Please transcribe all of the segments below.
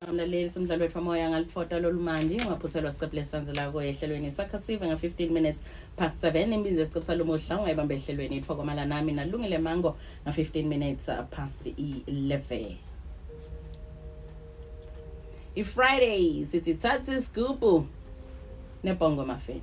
Mlaleli simdlalo wethu moya ngalifota lolumandi ungaphuthelwa siqephu lesisanzela ko ehlelweni sakhasive nga 15 minutes past 7 imbinzi esiqephu salomuhla ungayibambe ehlelweni ithokomala nami nalungile mango nga 15 minutes past 11 Friday sithi thathi scoop nebongo muffin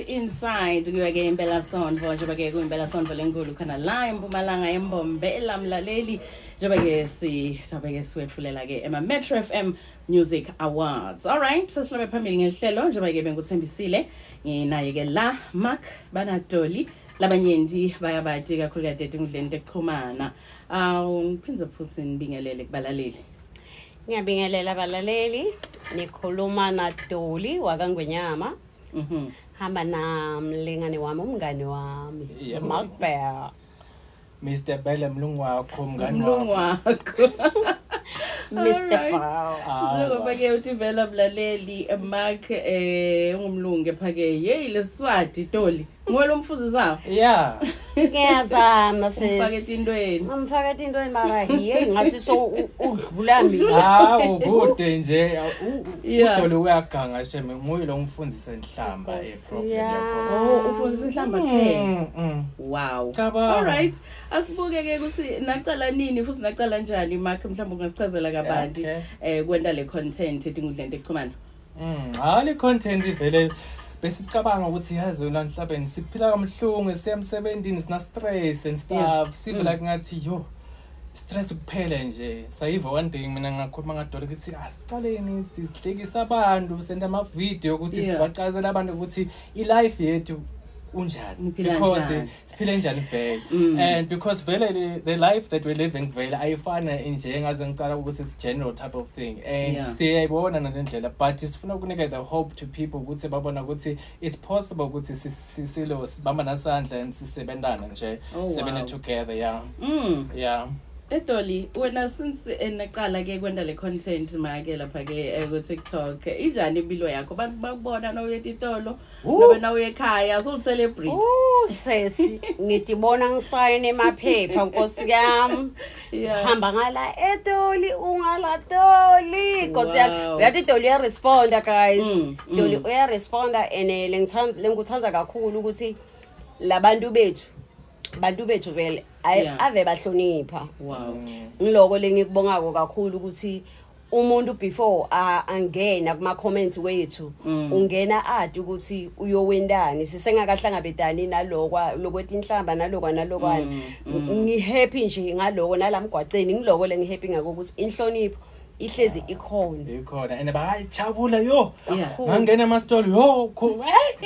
inside kuyeke impela sondvo njengoba ke kuyimpela sondvo lenkulu khona la eMpumalanga eMbombela mlaleli njengoba ke siwetfulela ke ema Metro FM Music Awards. All right, sesilobe phambili ngehlelo njengoba ke benguthembisile nginaye ke la Mark Banadoli labanyenti bayabati kakhulu kade engudleni tekuxhumana. Ngiphindze futhi nibingelele kubalaleli. Ngiyabingelela abalaleli nikhuluma naDoli wakangwenyama. Hamba namlingane wami umngane wami Markbear Mr. Bella mlungu wakho umngane wakho Mr. Paul njengoba ke uthi vela mlaleli Mark ungumlungu ephake hey lesiswati Toli ngolo mfuzi zawo yeah ngiyazama sifake intweni mara hey ngasiso udlula mina ukude nje uDoli uyaganga sheme nguye lo ngifundisa inhlamba program ufundisa inhlamba kuphela wow all right asibuke ke kusi naqala nini futhi naqala njani Mark mhlawumbe ungasichazela kabanti kwenta le content etingudleni tekuxhumana le content ivele besicabanga ukuthi yazi la enhlabeni siphila kamhlungu siyamsebenzini sina stress and stuff sive like ngathi yo stress kuphela nje sayiva one day mina ngakhuluma ngaDoli ukuthi asicaleni sihlekisa abantu senda ama video ukuthi sibachazela abantu ukuthi ilife yethu unjani because siphile njani vele and because vele the life that we living vele ayifana nje ngaze ngicala ukuthi general type of thing and siyayibona nalendlela but sifuna ukunika the hope to people ukuthi babona ukuthi it's possible ukuthi sisilo sibamba nasandla and sisebenzana nje sebenza together yeah Dolly, wena since enaqala ke kwenda le content make lapha ke ku TikTok, injani impilo yakho? Abantu bakubona na uye etitolo, noma na uye ekhaya, so celebrate. Sesi, ngitibona ngisayine emaphepha Nkosi yami. Hamba ngala Dolly, ungala Dolly. Nkosi yami, uyathi Dolly uyaresponda guys. Dolly uyaresponda ene lengikuthanda kakhulu ukuthi labantu bethu vele ave bahlonipha. Wow. Ngiloko lengikubongako kakhulu ukuthi umuntu before angena kuma comments wethu ungena athi ukuthi uyowendani sisengakahlangabedani nalokwethi inhlamba nalokwana ngihappy nje ngaloko nalamgwaceni ngiloko lengihappy ngako ukuthi inhlonipho ihlezi ikhona and bayajabula yo ngangena ama-story yo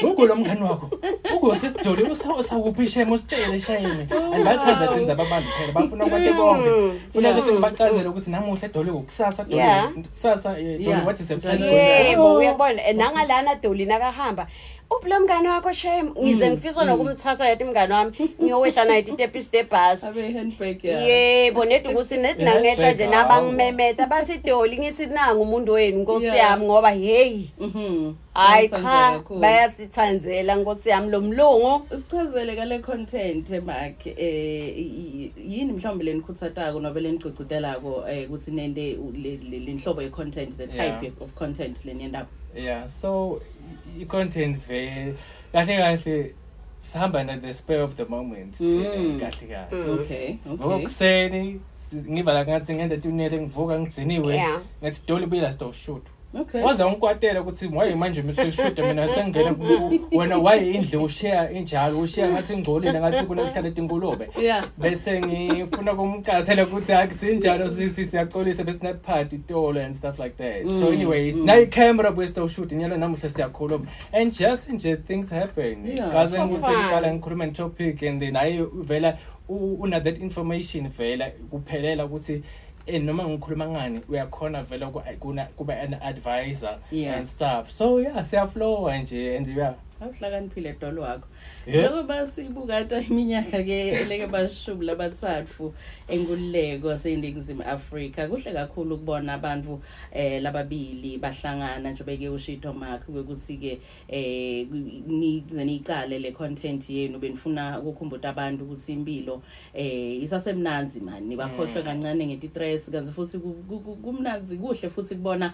ugo lo mngani wakho ugo sesidoli usawuphi shame usitshele shame and bathaza things ababantu phela bafuna kwate konke funa ukuthi ngibachazele ukuthi namuhla edoli kusasa doli wathi yebo uyabona nangalana Dolly nakahamba uplo mngani wakho shame ngize ngifisa nokumthatha yathi mngani wami ngiyowehla naye step bus abe handbag yebo nethi ukuthi nethi nangehla nje nabangimemeta bathi Dolly ngisinanga umuntu wenu Nkosi yami ngoba hey hayi cha bayasithanzela Nkosi yami lo mlungu sichazele kale content Mark yini mhlawumbe lenikhutsatako nobe lenicugcutelako ukuthi nende le nhlobo ye content the type of content leniyendako so i-content vele kahle sihamba na the spur of the moment kahle okay ngokuseni ngivala ngathi ngenda tunele ngivuka ngiziniwe ngathi Dolly bila sto shoot okay waza ungikwatela ukuthi why manje misishoot mina sengena wena why indle ushare injalo ushare ngathi ngcolile ngathi kunokuhlala etingulube bese ngifuna kumcazela ukuthi akusinjalo siyaxolisa besinap party tolo and stuff like that so anyway na camera bese shoot nyalo namuhla siyakhuluma and just things happen kaze ukuthi ngiqala ngikhuluma topic and then ayi vela una that information vela kuphelela ukuthi noma ngikhuluma ngani uyakhona vele kuba an advisor and stuff so siyaflow nje and awuhlakaniphile Dolly wakho njengoba sibukata iminyaka ke eleke bashumi labathathu enkululeko seNingizimu Afrika kuhle kakhulu ukubona abantu lababili bahlangana nje beke ushito Mark ukuthi ke nize nicale le content yenu benifuna ukukhumbuza abantu ukuthi impilo isasemnanzi mani bakhohlwe kancane ngetistress kanti futhi kumnanzi kuhle futhi kubona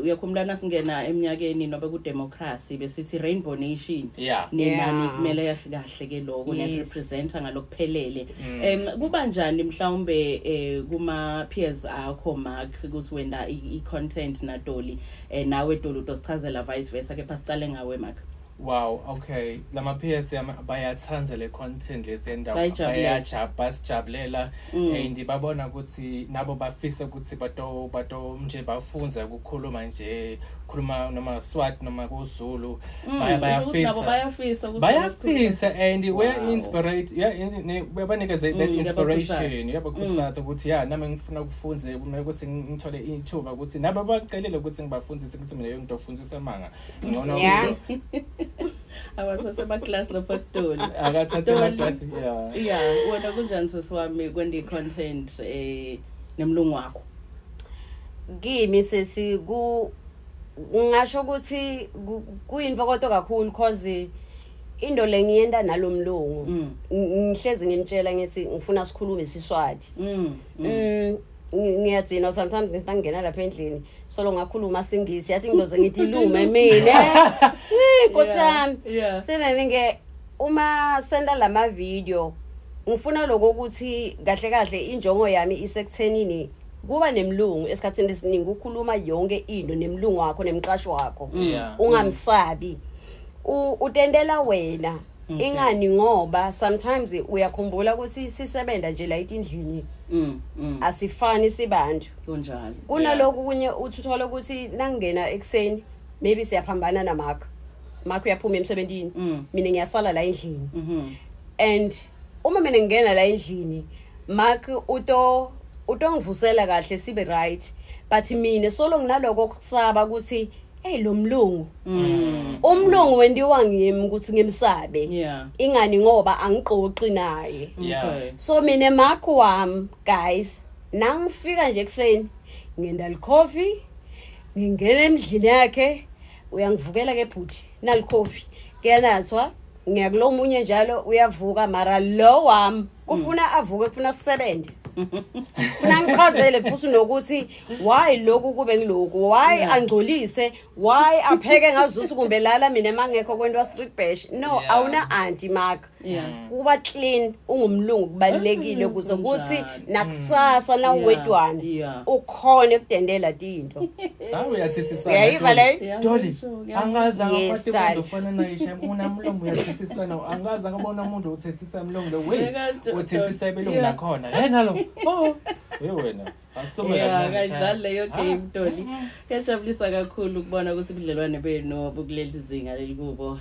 uyakhumulana singena eminyakeni nobe ku democracy besithi rainbow nation nina kumele kahle ke lokho ne representa ngalokuphelele kuba njani mhlawumbe kuma peers akho Mark ukuthi wenda I content na Dolly nawe Dolly utosichazela vice versa ke pasicale ngawe Mark wow okay lama peers bayathanza le content lesendawo bayajabulela and babona ukuthi nabo bafisa ukuthi bato nje bafunza ukukhuluma nje khuluma noma Swati noma kuZulu bayafisa and we are inspired babanikeze that inspiration yabakhuthaza ukuthi nami ngifuna ukufunza kumele ukuthi ngithole ithuba ukuthi nabo bacelele ukuthi ngibafundzise ukuthi mina into ofundisa manga ngcono abasasema class lapha Dolly akathathe la class wena kunjani sesiwami kwenda content nemlungu wakho kimi sesi ngisho ukuthi kuyintokoto kakhulu cause into lengiyenda nalomlungu ngihlezi ngimtshela ngithi ngifuna sikhulume isiSwati ngiyadzina sometimes ngingena lapha endlini solo ngakhuluma singisi yathi ngizoze ngithi lume mina Nkosi yami senenge uma senda lama video ngifuna lokho ukuthi kahle injongo yami isekuthenini kuba nemlungu esikhathini esiningi ukukhuluma yonke into nemlungu wakho nemqashi wakho ungamsabi utendela wena ingani ngoba sometimes uyakhumbula ukuthi sisebenda nje la endlini asifani sibantu kunjalo kunalokho kunye uthuthola ukuthi nangena ekseni maybe siyaphambana na Mark uyaphuma emsebenzini mina ngiyasala la endlini and uma mina ngena la endlini Mark utongivusela kahle sibe right but mina solo nginaloko kusaba ukuthi lo mlungu Mm. umlungu wendiwa ngimi ukuthi ngimsabe Yeah. ingani ngoba angiqoqi naye Yeah. Okay. so mina emakho wami guys nangifika nje ekseni ngenda coffee ngingena emdlini yakhe uyangivukela ke bhuti nali coffee kuyanathwa ngiyakulo munye njalo uyavuka mara lo wami kufuna avuke kufuna sisebenze Funa ngichazele futhi nokuthi why lokhu kube ngiloku why angcolise why apheke ngazuthi kumbe lala mina mangekho kwento street bash no Yeah. awuna auntie mark Yeah. kuba clean ungumlungu kubalekile kuze ukuthi nakusasa na Yeah. wedwana Yeah. ukhona ukudendela tinto Hawu uyathethisana. uyayiva le Yeah, Dolly, sure, yeah. angazi Yes, ngaphathi darling. umuntu ofana naye shem unamlungu uyathethisana angazi ngabona umuntu uthethisa umlungu lo Yeah, wey uthethisa ibelungu yeah. lakhona yena lo oh wena asume Yeah, kayidlali leyo game Dolly. Kuyajabulisa kakhulu ukubona ukuthi ubudlelwane benu bukuleli zinga lelikubo.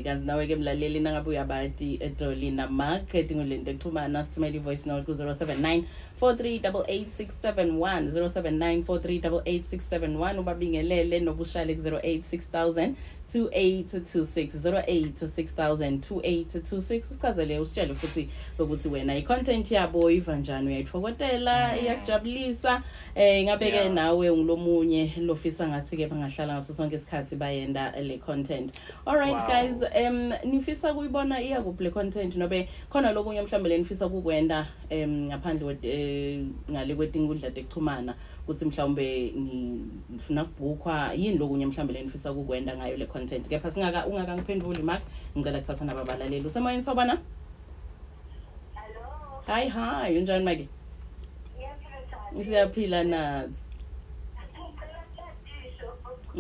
Kanti nawe ke mlaleli nangabe uyabati Dolly na Mark edingolento exhumana sithumela ivoice note ku 079 4388671 079 4388671 ubabingelele nobushale ku 086 2826 086 usichazele usitshele futhi ukuthi wena i-content yabo iva njani uyayithokotela iyakujabulisa ngabe ke nawe ungilomunye lofisa ngathi ke bangahlala ngaso sonke isikhathi bayenda le content. All right Wow. guys, nifisa kuyibona iyakuphi le content nobe khona lokunye mhlawumbe lenifisa kukwenda ngaphandle ngale kwetingudla tekuxhumana ukuthi mhlawumbe ngifuna kubukwa yini lokunye mhlawumbe lenifisa kukwenda ngayo le content kepha ungakangiphenduli Mark ngicela kuthatha nababalaleli usemoyeni sawubona. Hi unjani Maggie? Siyaphila nathi.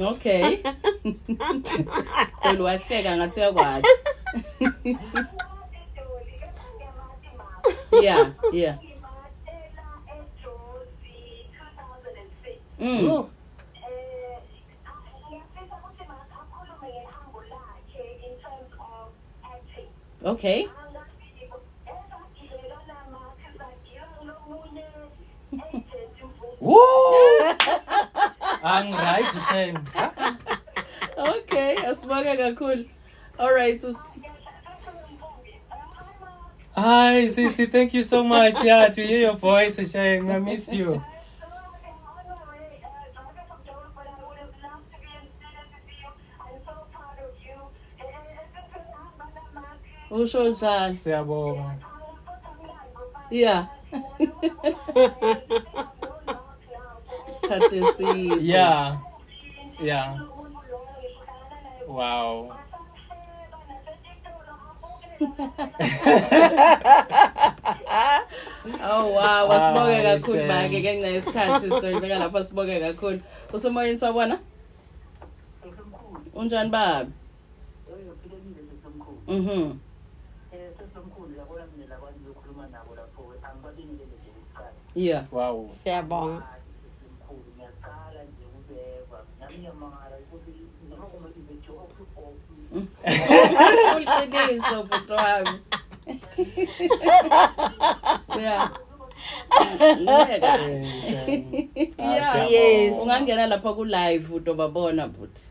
Okay. Dolly wahleka ngathi uyakwazi. Yeah. Oh, Okay. woo right shem Okay, asibonge kakhulu. All right. hi Sisi, thank you so much yeah to hear your voice shem I miss you. Usho njani? Siyabonga. Yeah. Khathi eside. Yeah wow Oh wow, wasibonge Ah, kakhulu shame. Maki kenxa isikhathi story beka lapha sibonge kakhulu. Usemoyeni sawubona? Unjani babi? Mhm. Yeah. wow siyabonga Uliqiniso bhuti wami. Yeah. Yeah. Yes. Ungangena lapha ku live utobabona bhuti.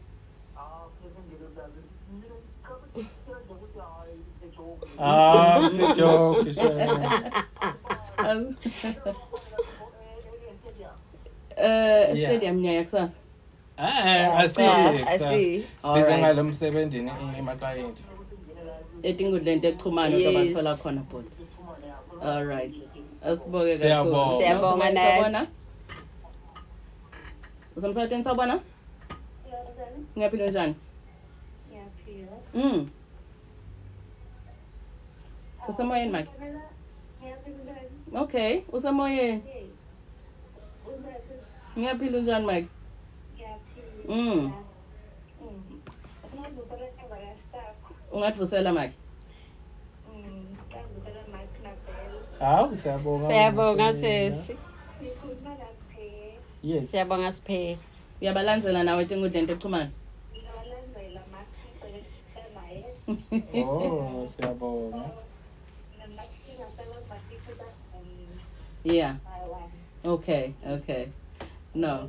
it's a joke shem. Stadium nyaya kusasa. I see. I see. Sibize Alright. ngalo msebenzini emakhayeni. Etingudleni tekuxhumana Yes. uzobathola khona bhuti. All right. Asibonge Siyabonga. kakhulu. Siyabonga nathi. Usamsawuteni sawubona? Ngiyaphila njani? Usemoyeni Mike? Okay, usemoyeni. Ngiyaphila njani Mike? Ungadvusela Mike? Hawu siyabonga. siyabonga sesi Yes. siyabonga siphe Uyabalandzela nawe etingudleni tekuxhumana? Oh, siyabonga. Yeah. Okay. No.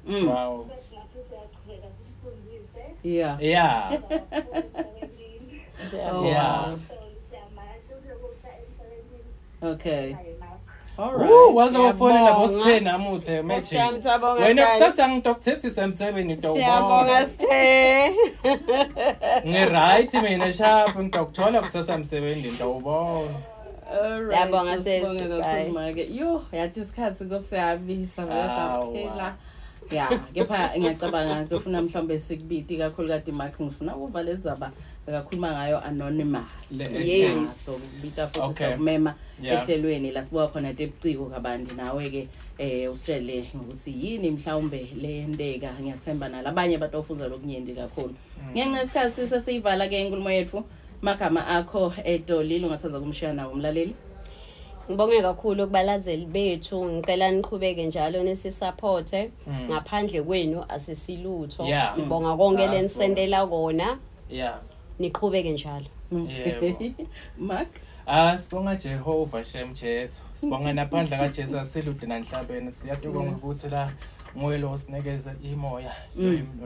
Wow. Yeah. Yeah. Oh, Yeah. wow. Okay. All Woo, right. wazofonela boss Siyabonga. 10 namuhle Nkosi yami, magic. siyabonga, Wena guys. kusasa ngidokuthethe emsebenzini Siyabonga Sithe. Nge-right mina sharp ngidokuthola kusasa emsebenzini ndawubona. All right. Siyabonga, sis. Siyabonga kakhulu, Bye. Marke. Yo, yathi isikhathi kosiyabisa Awu. saphela. Yeah, kepha ngiyacabanga ngifuna mhlawumbe sikubiti kakhulu kade Mark ngifuna ukuva lezaba akakhuluma ngayo anonymous. Yes. So kubita futhi Okay. sokumema Yeah. ehlelweni la sibuka khona tebuciko kabandi nawe ke usitshele ukuthi yini mhlawumbe le ndeka ngiyathemba nalabanye batofunza lokunyenti kakhulu. Ngenxa isikhathi sesiyivala ke inkulumo yethu magama akho edolile ungathanza kumshaya nawo umlaleli. Ngibonge kakhulu kubalazeli bethu ngicela niqhubeke njalo nesisupporte ngaphandle kwenu asisilutho Yeah. sibonga konke lenisendela kona Yeah. niqhubeke njalo. Yebo. Mark. Sibonga Jehova Shem Jesu. Sibonga naphandla kaJesu asilude nanhlabeni. Siyathokoza ukuthi la nguye lo sinikeza imoya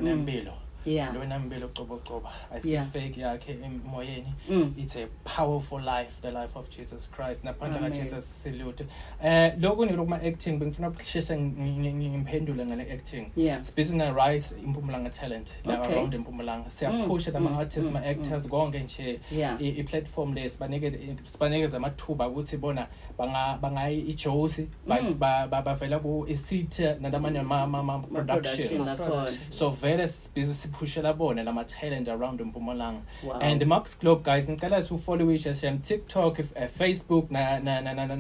nempilo. Yeah. Lona impilo qoboqoba Yeah. asifake yakhe emoyeni. It's a powerful life, the life of Jesus Christ. Naphandla Amen. kaJesu silute. Lokho nilokuma acting bengifuna ukushesha ngimphendule ngale acting. Yeah. Sibizina Rise Impumalanga Talent la Okay. around Impumalanga. Siyaphusha nama artists ma actors konke nje Yeah. I platform le sibanekeza amathuba ukuthi bona bangayi iJozi bavela ku eSita nalamanye ama production. So vele busy siphushela bona lama talent around Mpumalanga. Wow. And the Max Globe guys ngicela sifollow isha shem TikTok, Facebook na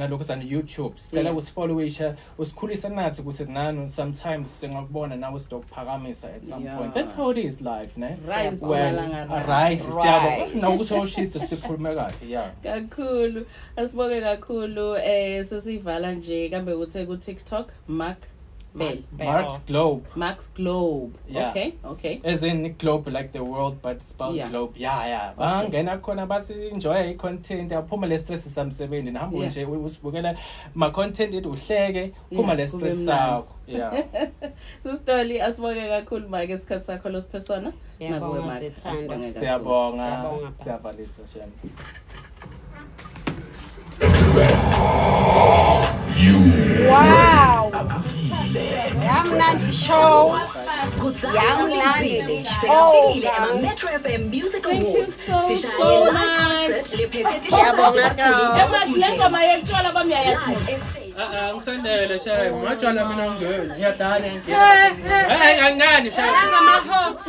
lokho sana YouTube. Sicela Yeah. usifollow isha usikhulisa nathi ukuthi nani sometimes singakubona nawe sidokuphakamisa at some Yeah. point. That's how it is life, ne? Rise Well, Mpumalanga, rise Rise. siyabonga. Nawukuthi awushito sikhulume kahle, yeah. Kakhulu asibonge kakhulu sesivala nje kambe uthe ku TikTok Mark Bell. Mark's Globe. Max Globe. Yeah. Okay. As in globe like the world but spelled Yeah. globe. Yeah. Bangena khona bathi enjoy i-content yaphuma le stress samsebenzi nihamba Yeah. nje usibukela ma content ethu uhleke phuma le kube stress mnandi. sakho. Yeah. Sisitoli asibonge kakhulu Mike isikhathi sakho losiphesona. Yabonga, Nakuwe, Mike. sithanda. Asibonge kakhulu. Siyabonga. Siyabonga. Siyavalisa shem. Wow. Yamnandi show. Yamnandi show. Metro FM Music Thank you Awards. so Sishayela much. concert lephethe Siyabonga Emma lenza mayethola bamyaya. Ngisendele shem. Majala mina ngene. Ngiyadala ngiyadala. Hey kancane shem. Ama-Hawks.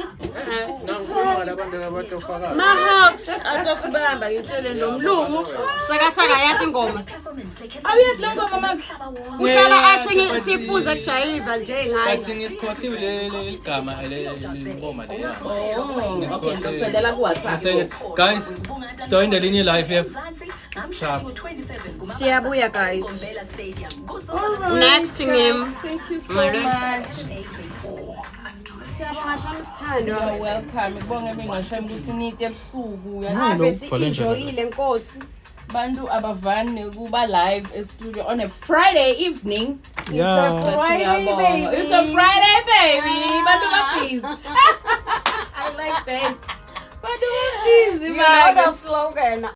Nangikhuluma labantu abatofaka. Ma-Hawks atosibamba ngitshele lo mlungu sakathaka yathi ingoma. Awuyathi lo ngoma Mark. Uhlala athi sifuze kujayiva nje ngayo. Bathi ngisikhohliwe igama lengoma le. Oh, okay, ngisendela ku WhatsApp. Guys, stay in the linear life here. Sharp. Siyabuya guys. Next to him. Thank you so Mara. much. Siyabonga shami sithando. You're welcome. Ibonge bengashayi ukuthi nite ebusuku. Ave si-enjoyile Nkosi. Bantu abavani kuba live e-studio on a Friday evening. Yeah. It's a Friday, baby. It's a Friday, baby. Bantu ba-busy. I like that. Bantu ba-busy. You know the slogan,